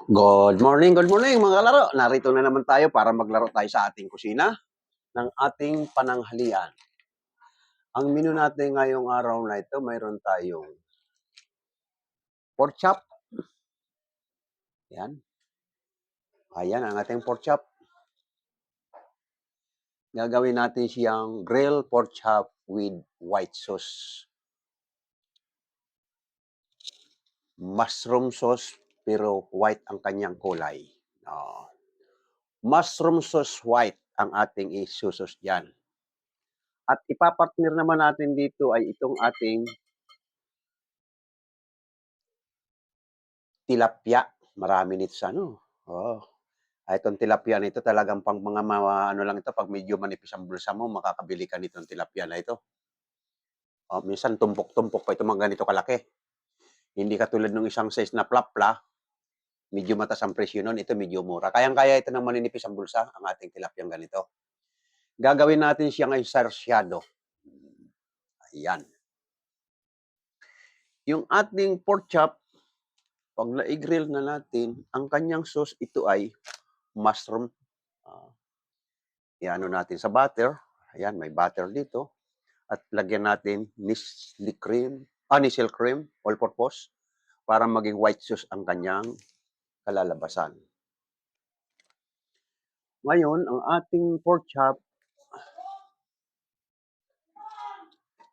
Good morning mga kalaro. Narito na naman tayo para maglaro tayo sa ating kusina ng ating pananghalian. Ang menu natin ngayong araw na ito, mayroon tayong pork chop. Yan. Ayan ang ating pork chop. Gagawin natin siyang grilled pork chop with white sauce. Mushroom sauce pero white ang kanyang kulay. Mushroom sauce white ang ating isusos dyan. At ipapartner naman natin dito ay itong ating tilapia. Marami nito sa ano. Itong tilapia na ito talagang pang mga ano lang ito, pag medyo manipis ang bulsa mo, makakabili ka nitong tilapia na ito. Minsan tumpok-tumpok pa ito mga ganito kalaki. Hindi katulad ng isang size na plapla, medyo mataas ang presyo nun, ito medyo mura. Kayang-kaya ito ng maninipis ang bulsa, ang ating tilapia ganito. Gagawin natin siyang ay sarsyado. Ayan. Yung ating pork chop, pag na-grill na natin, ang kanyang sauce ito ay mushroom. Iano natin sa butter. Ayan, may butter dito. At lagyan natin Nestle cream, Nestle cream, all-purpose, para maging white sauce ang kanyang kalalabasan. Ngayon, ang ating pork chop,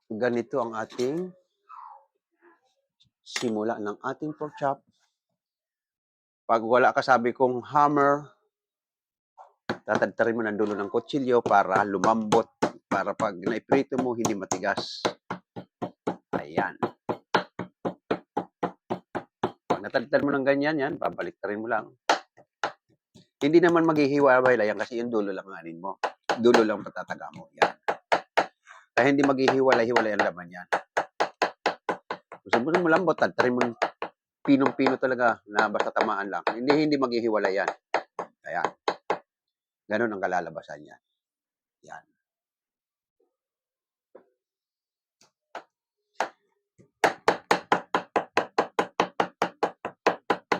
ganito ang ating simula ng ating pork chop. Pag wala ka sabi kong hammer, tatadtarin mo ng dulo ng kutsilyo para lumambot, para pag naiprito mo, hindi matigas. Ayan. Pag natadtad mo ng ganyan, yan, babaliktarin mo lang. Hindi naman maghihiwa-hiwalay yan kasi yung dulo lang ang anin mo. Dulo lang patataga mo. Yan. Kaya hindi maghihiwalay-hiwalay ang laman yan. Gusto mo lambot, tadtarin mo pinong-pino talaga na basta tamaan lang. Hindi maghihiwalay yan. Ayan. Ganun ang kalalabasan yan. Yan.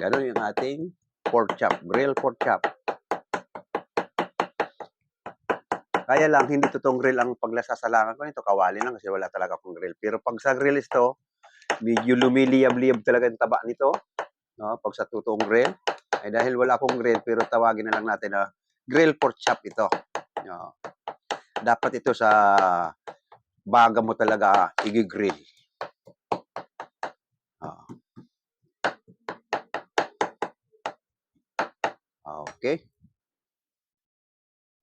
Ganun yung ating pork chop, grilled pork chop. Kaya lang, hindi totoong grill ang paglasasalangan ko nito. Kawali lang kasi wala talaga akong grill. Pero pag sa grill ito, medyo lumiliyab-liyab talaga yung taba nito. No? Pag sa totoong grill, ay dahil wala akong grill, pero tawagin na lang natin na grill pork chop ito. No? Dapat ito sa baga mo talaga i-grill. Okay.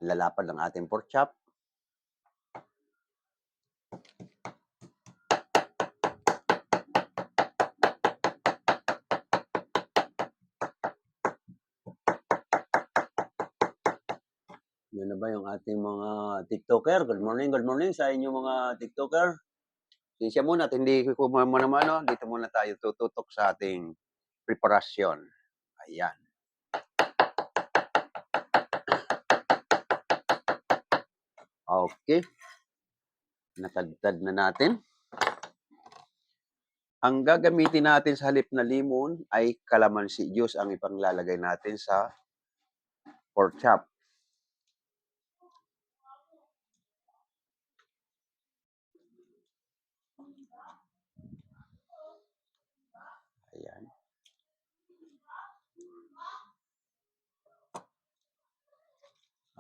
Lalapad ng ating pork chop. Yan na ba yung ating mga TikToker? Good morning sa inyong mga TikToker. Sinsya muna at hindi ko naman, dito muna tayo tututok sa ating preparasyon. Ayan. Okay. Natagtad na natin. Ang gagamitin natin sa halip na limon ay calamansi juice ang ipanglalagay natin sa pork chop. Ayan.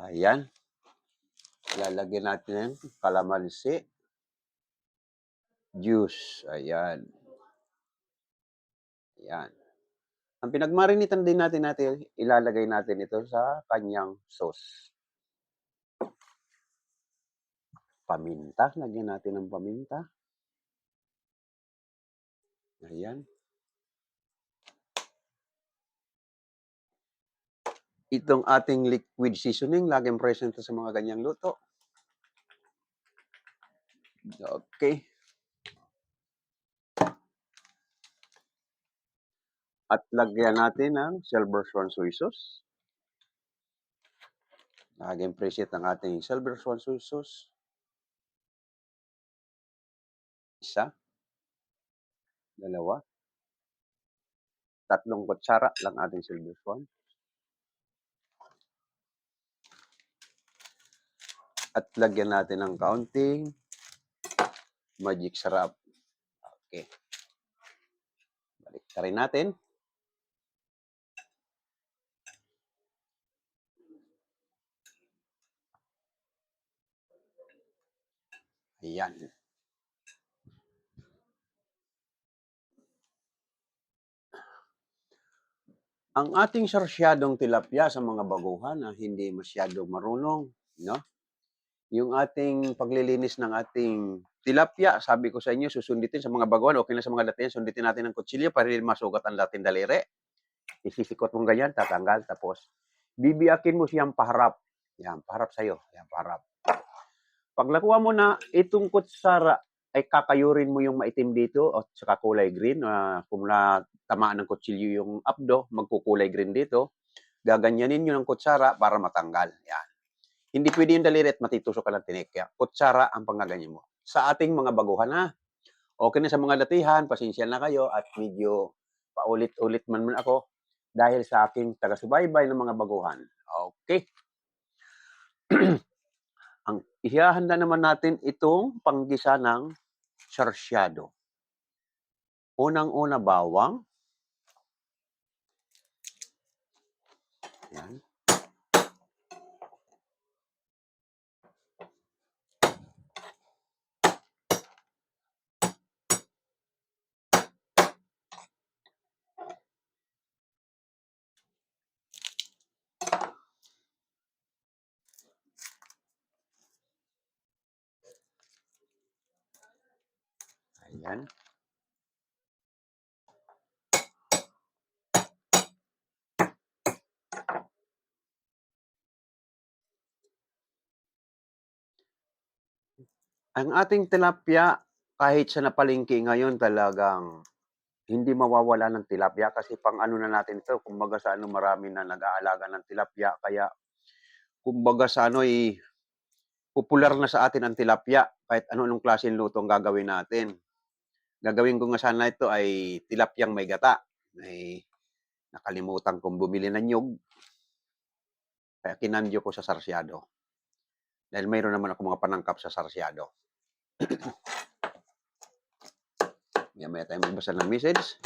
Ayan. Lalagyan natin ng calamansi juice. Ayan. Ayan. Ang pinagmarinitan din natin, ilalagay natin ito sa kanyang sauce. Paminta. Lagyan natin ng paminta. Ayan. Itong ating liquid seasoning, laging present sa mga ganyang luto. Okay. At lagyan natin ng silver swan soy sauce. Laging present ang ating silver swan soy sauce. Isa. Dalawa. 3 kutsara lang ating silver swan. At lagyan natin ng kaunting magic sarap. Okay. Balik ka rin natin. Ayan. Ang ating sarsyadong tilapia sa mga baguhan na hindi masyadong marunong, no? Yung ating paglilinis ng ating tilapia, sabi ko sa inyo, susunditin sa mga baguhan, okay na sa mga latihan, sunditin natin ng kutsilyo para hindi masugat ang dating daliri. Isisikot mong ganyan, tatanggal, tapos bibiyakin mo siyang paharap. Yan, paharap sa'yo. Yan, paharap. Pag nakuha mo na itong kutsara, ay kakayurin mo yung maitim dito at saka kulay green. Kung natamaan ng kutsilyo yung abdo, magkukulay green dito. Gaganyanin nyo ng kutsara para matanggal. Yan. Hindi pwede yung daliri at matitusok ka ng tinik. Kaya kutsara ang panggaganyan mo. Sa ating mga baguhan na, okay na sa mga latihan, pasensya na kayo at medyo paulit-ulit man ako dahil sa aking taga-subaybay ng mga baguhan. Okay. Ang ihahanda naman natin itong panggisa ng sarsyado. Unang-una bawang. Yan. Ayan. Ang ating tilapia, kahit sa napalengke ngayon talagang hindi mawawala ng tilapia kasi pang ano na natin ito, kumbaga sa ano marami na nag-aalaga ng tilapia kaya kumbaga sa ano popular na sa atin ang tilapia kahit ano-anong klaseng lutong gagawin natin. Gagawin ko nga sana ito ay tilapyang may gata. Ay nakalimutan kong bumili ng nyug. Kaya kinandyo ko sa sarsyado. Dahil mayroon naman ako mga panangkap sa sarsyado. Maya tayo magbasa ng message.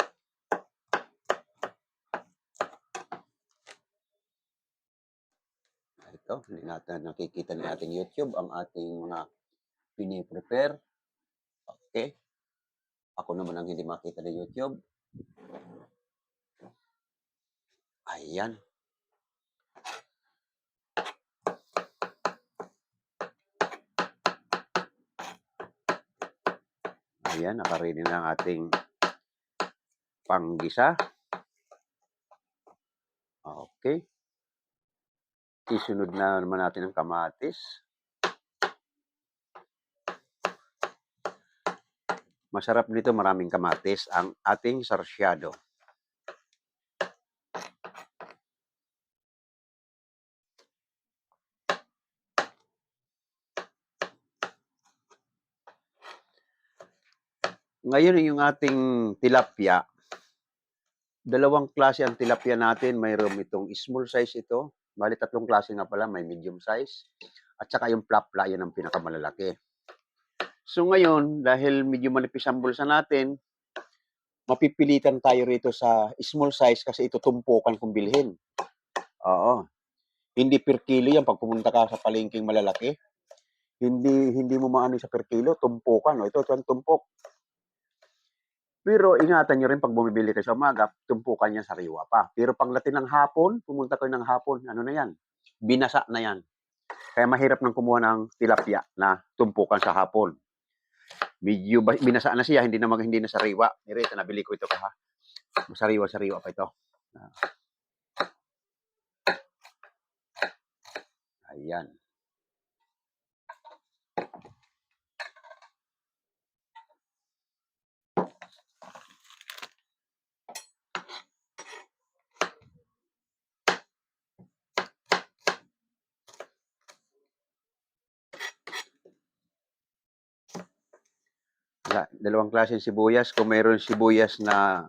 Ito, hindi natin nakikita ng ating YouTube ang ating mga pini-prepare. Okay. Ako naman ang hindi makita ng YouTube. Ayan. Ayan, nakaready na ang ating panggisa. Okay. Isunod na naman natin ang kamatis. Masarap nito, maraming kamatis ang ating sarsyado. Ngayon yung ating tilapia, dalawang klase ang tilapia natin. Mayroon itong small size ito. Bali, 3 klase nga pala. May medium size. At saka yung plapla, yun ang pinakamalalaki. So ngayon, dahil medyo manipis ang bulsa natin, mapipilitan tayo rito sa small size kasi ito tumpukan kung bilhin. Oo. Hindi per kilo yan. Pag pumunta ka sa palengking malalaki, hindi mo maano sa per kilo, tumpukan. Ito ang tumpok. Pero ingatan nyo rin pag bumibili kayo sa umaga, tumpukan niya sariwa pa. Pero pagdating ng hapon, pumunta kayo ng hapon, ano na yan? Binasa na yan. Kaya mahirap nang kumuha ng tilapia na tumpukan sa hapon. Medyo binasa na siya, hindi na sariwa. Ito, nabili ko ito ha. Sariwa pa ito. Ayan. Dalawang klaseng sibuyas. Kung mayroon sibuyas na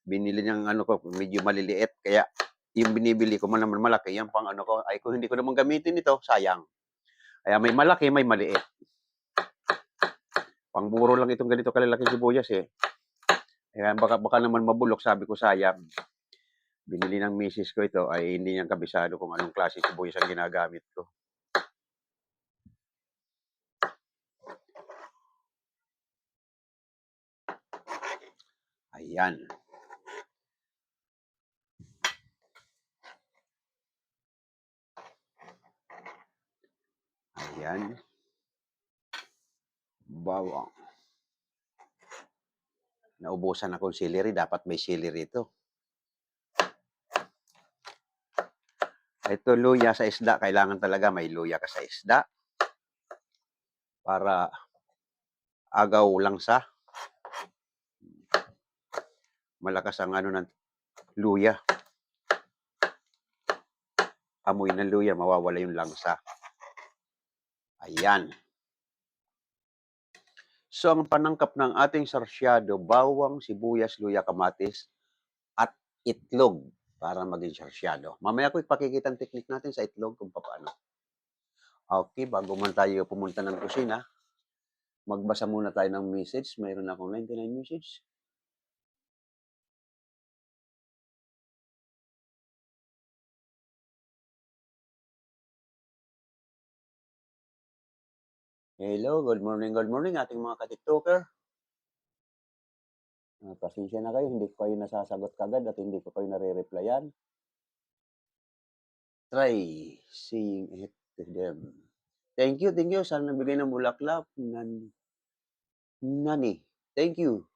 Binili niyang ano ko, medyo maliliit kaya yung binibili ko naman malaki, yan pang ano ko, ay kung hindi ko naman gamitin ito, sayang. Kaya may malaki, may maliit. Pangburo lang itong ganito kalalaking sibuyas eh. Kaya baka naman mabulok, sabi ko sayang. Binili ng misis ko ito ay hindi niya kabisado kung anong klase sibuyas ang ginagamit ko. Ayan. Ayan. Bawang. Naubusan akong celery. Dapat may celery ito. Ito luya sa isda. Kailangan talaga may luya ka sa isda. Para agaw langsa. Malakas ang ano ng luya. Amoy ng luya, mawawala yung langsa. Ayan. So, ang panangkap ng ating sarsyado, bawang, sibuyas, luya, kamatis, at itlog para maging sarsyado. Mamaya ko ipakikita ang technique natin sa itlog kung paano. Okay, bago man tayo pumunta ng kusina, magbasa muna tayo ng message. Mayroon akong 99 message. Hello, good morning ating mga ka-tiktoker. Pasensya na kayo, hindi ko kayo nasasagot kagad at hindi ko kayo nare-replyan. Try saying it to them. Thank you. Sana nabigay ng bulaklak. Nani. Thank you.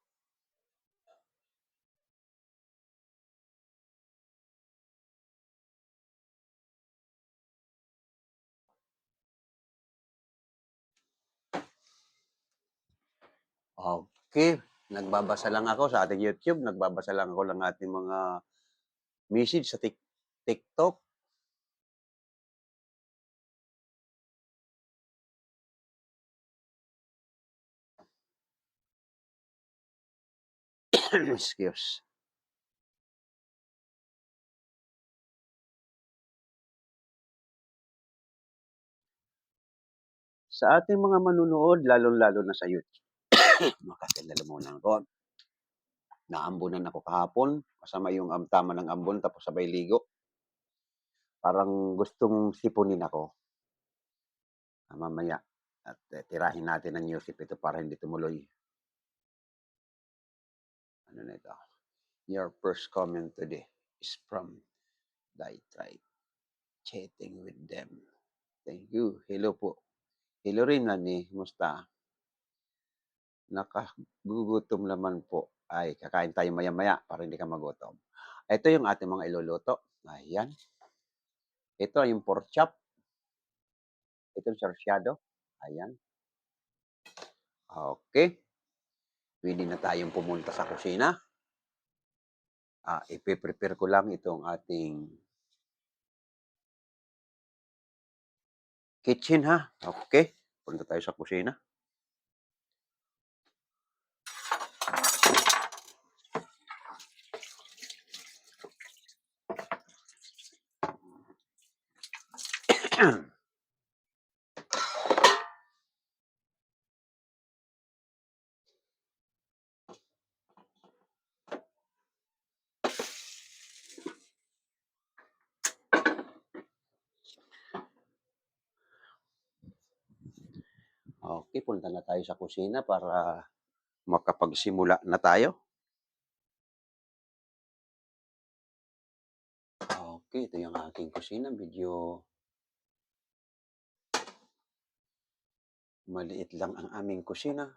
Okay. Nagbabasa lang ako sa ating YouTube. Nagbabasa lang ako ng ating mga message sa TikTok. Excuse. Sa ating mga manunood, lalo-lalo na sa YouTube. Makasendala muna ako. Naambunan ako kahapon. Kasama yung tama ng ambon tapos sabay ligo. Parang gustong sipunin ako. Mamaya. At tirahin natin ang Yusip ito para hindi tumuloy. Ano na ito? Your first comment today is from Thy Tribe. Chatting with them. Thank you. Hello po. Hello rin, Nani. Kumusta? Nakagugutom naman po. Ay, kakain tayo maya-maya para hindi ka magutom. Ito yung ating mga iluluto. Ayan. Ito yung pork chop. Ito yung sarsyado. Ayan. Okay. Pwede na tayong pumunta sa kusina. Ipe-prepare ko lang itong ating kitchen, ha? Okay. Punta tayo sa kusina. Okay, punta na tayo sa kusina para makapagsimula na tayo. Okay, ito yung aking kusina. Medyo maliit lang ang aming kusina.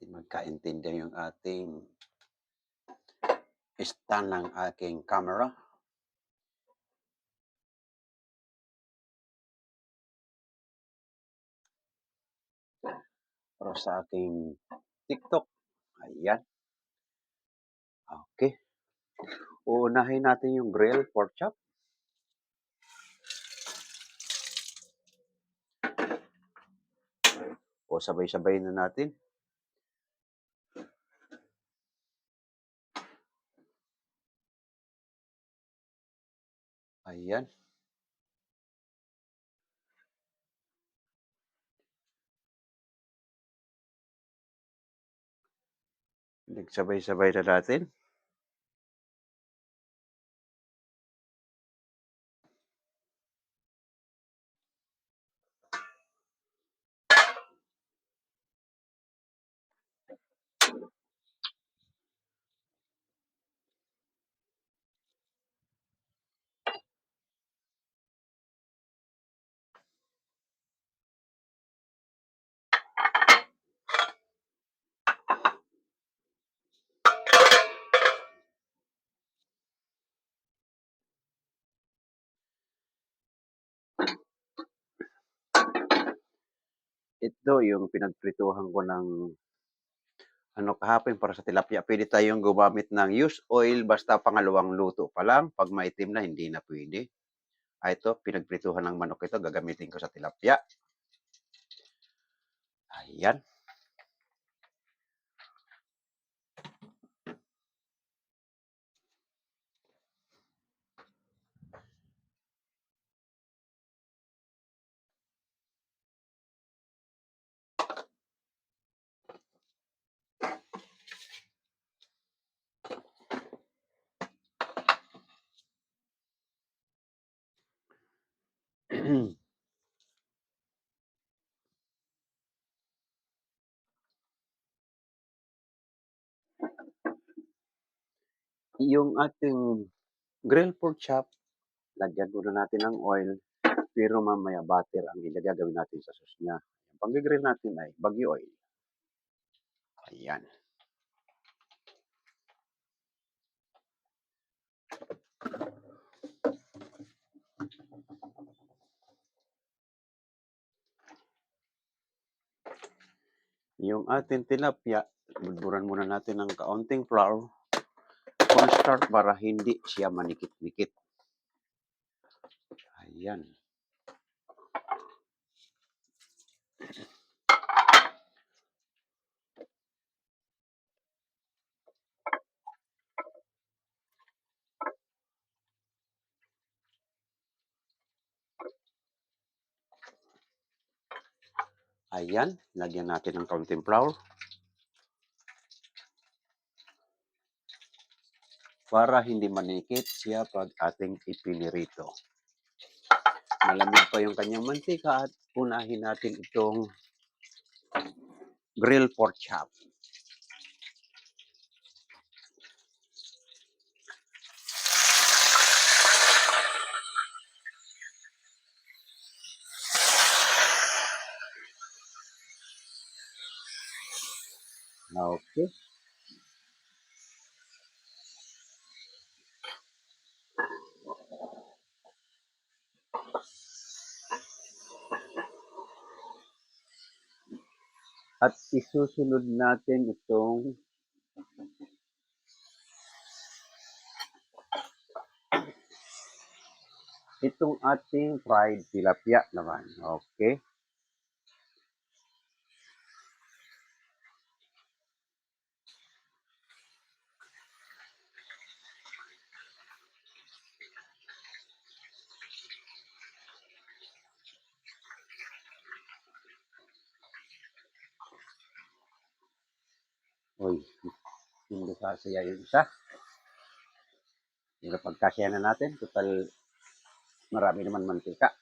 natin magkaintindihan yung ating stand ng aking camera. Para sa aking TikTok. Ayan. Okay. Uunahin natin yung grilled pork chop. O sabay-sabay na natin. Ayan. Nagsabay-sabay na natin. Ito yung pinagprituhan ko ng kahapon para sa tilapia. Pwede tayong gumamit ng used oil basta pangalawang luto pa lang. 'Pag maitim na, hindi na pwede. Ito, pinagprituhan ng manok ito, gagamitin ko sa tilapia. Ayan. Yung ating grilled pork chop, lagyan muna natin ng oil, pero mamaya butter ang gagawin natin sa sauce niya. Ang pag-grill natin ay bagyo oil. Ayan. Yung ating tilapia, budburan muna natin ng kaunting flour, cornstarch para hindi siya manikit-nikit. Ayan. Ayan, lagyan natin ng kaunting flour. Para hindi manikit siya pag ating ipinirito. Malamig pa yung kanyang mantika at unahin natin itong grilled pork chop. Okay. At isusunod natin itong ating fried tilapia naman. Okay. Uy, hindi kasaya yung isa. Pero pagkasya na natin, total marami naman mantika.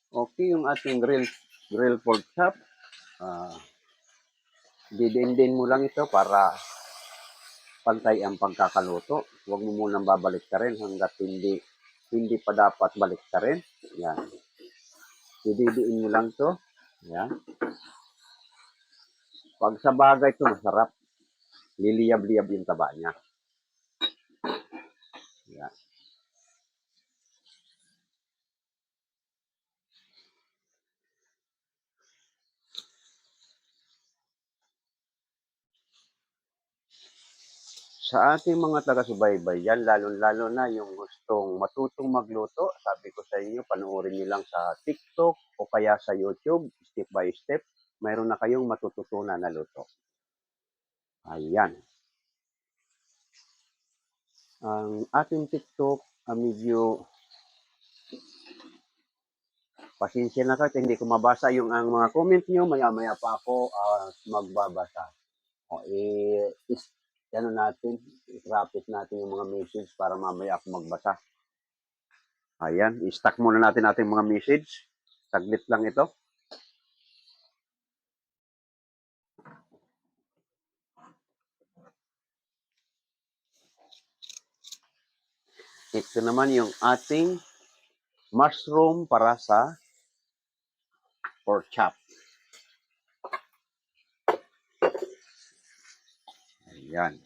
Okay, yung ating grill pork chop. Ah, Didindin mo lang ito para pantay ang pagkakaluto. Huwag mo munang babalik ka rin hanggat hindi pa dapat balik ka rin. Yan. Dididiin mo lang to. Yan. Pag sa bagay ito, masarap. Liliyab-liyab yung taba niya. Yan. Sa ating mga taga-subaybay yan, lalo-lalo na yung gustong matutong magluto, sabi ko sa inyo, panoorin niyo lang sa TikTok o kaya sa YouTube, step by step, mayroon na kayong matututunan na luto. Ayan. Ang ating TikTok, medyo pasensya na kayo, hindi ko mabasa yung ang mga comment nyo, maya-maya pa ako magbabasa. O, ano natin, i-rapid natin yung mga message para mamaya ako magbasa. Ayan, i-stack muna natin ating mga message. Saglit lang ito. Ito naman yung ating mushroom para sa pork chop. Ayan.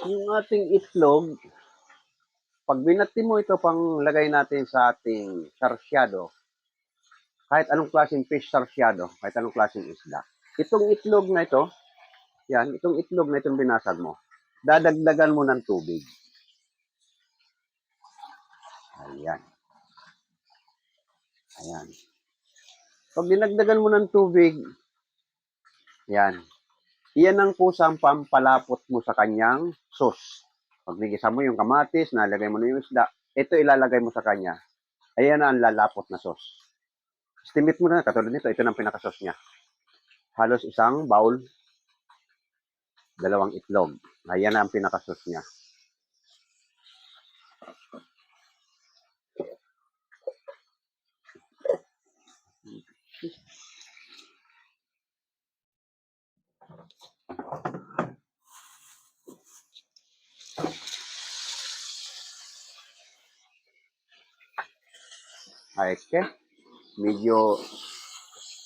Yung ating itlog, pag binati mo ito pang lagay natin sa ating sarsyado, kahit anong klaseng fish sarsyado, kahit anong klaseng isda. Itong itlog na ito, yan, itong itlog na itong binasag mo, dadagdagan mo ng tubig. Ayan. Ayan. Pag dinagdagan mo ng tubig, yan. Iyan ang kusang pampalapot mo sa kanyang sauce. Pag nigisa mo yung kamatis, nalagay mo na yung isda, ito ilalagay mo sa kanya. Ayan na ang lalapot na sauce. Estimate mo na, katulad nito, ito na ang pinaka-sauce niya. Halos isang bowl, 2 itlog. Ayan na ang pinaka-sauce niya. Okay. Medyo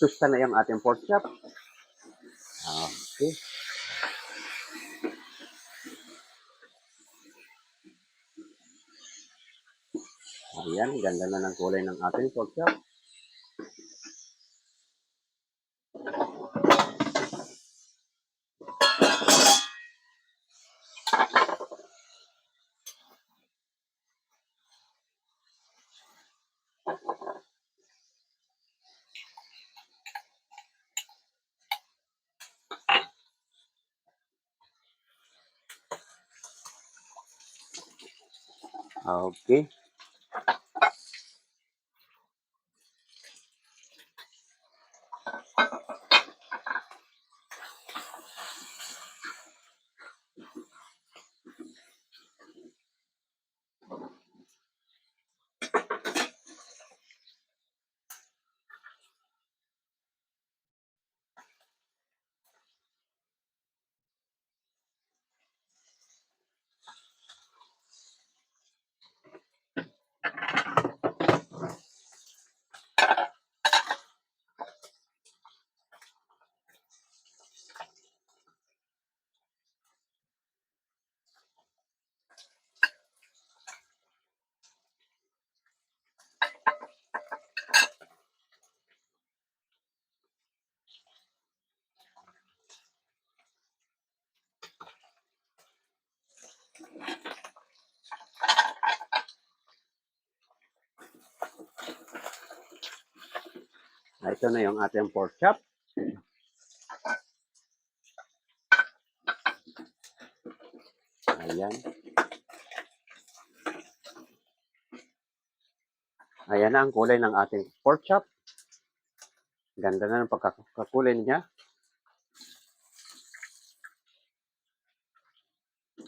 tusta na yung ating pork chop. Okay. Ayan, ganda na ng kulay ng ating pork chop. Okay. Ito na yung ating pork chop. Ayan. Ayan na ang kulay ng ating pork chop. Ganda na ng pagkakakulay niya.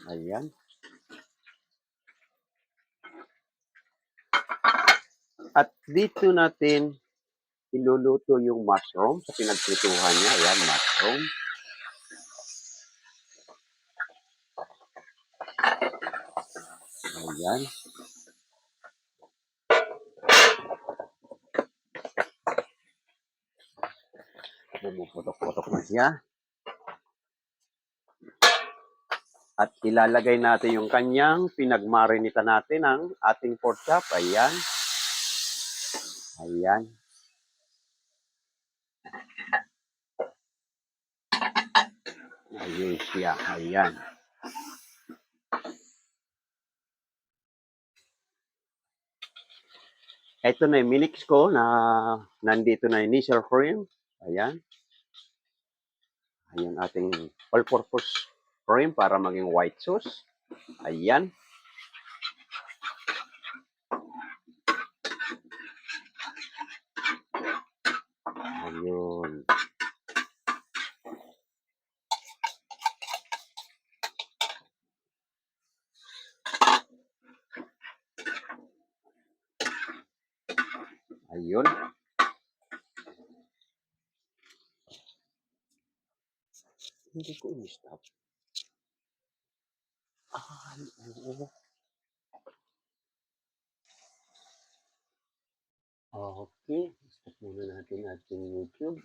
Ayan. At dito natin iluluto yung mushroom sa pinagprituhan niya. Ayan, mushroom. Ayan. Bumuputok-putok na siya. At ilalagay natin yung kanyang pinagmarinita natin ng ating pork chop. Ayan. Ayan. Ayun siya. Ayan. Ito na yung minix ko na nandito na yung initial cream. Ayan. Ayan ating all-purpose cream para maging white sauce. Ayan. Ayun. Ayun. Hindi ko i-stop. Ay, oo. Okay. Stop muna natin ating YouTube.